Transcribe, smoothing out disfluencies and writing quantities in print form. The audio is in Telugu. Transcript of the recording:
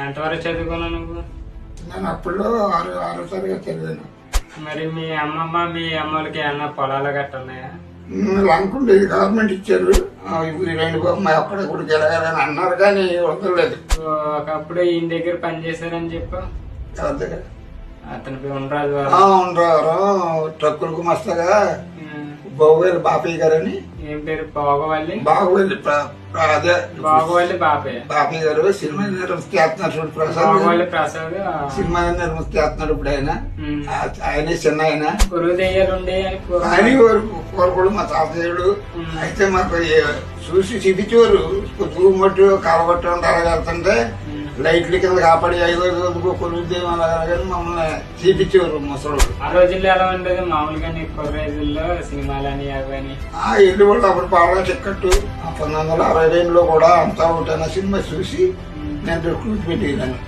ఎంతవరకు చదువుకున్నావు నువ్వు? నేను అప్పుడు ఆరో తరగతి చదివాను. మరి మీ అమ్మమ్మ మీ అమ్మలకి ఏమన్నా పొలాలు గట్ట ఉన్నాయా? అనుకుంటేది గవర్నమెంట్ ఇచ్చారు. ఇప్పుడు రెండు బాబు అక్కడ కూడా గెలగాలని అన్నారు కానీ వదలలేదు. ఒకప్పుడు ఈయన దగ్గర పని చేశారని చెప్పు. ఎవరి దగ్గర? అతని ఉండరాజు ఉండరు ట్రక్కులకు మస్తగా బాగోవాలి బాపయ్య గారని. ఏం పేరు? బాగోవాలి అదే బాగోవాలి బాపయ్య. బాపయ్య గారు సినిమా నిర్మిస్తే చేస్తున్నారు చూడు. ప్రసాద్ సినిమా నిర్మిస్తే చేస్తున్నాడు ఇప్పుడు ఆయన చిన్న ఆయన కురువు దెయ్యాలుండే అని కోరుకోడు మా తాతయ్యుడు. అయితే మాకు చూసి చూపించేవారు. తూగు మట్టు కాలబట్టు అలాగే వెళ్తుంటే లైట్ల కింద కాపాడి 5 రోజులకు కొలుద్దేమో అలాగే మమ్మల్ని చూపించేవారు ముసలు. ఆ రోజుల్లో ఎలా ఉండేది మామూలుగా నీకు రోజుల్లో సినిమాలని అవని? ఇల్లు కూడా అప్పుడు పాడగా టిక్కెట్టు 1962లో కూడా అంతా ఒకటైనా సినిమా చూసి నేను రిక్రూట్ పెట్టేదాన్ని.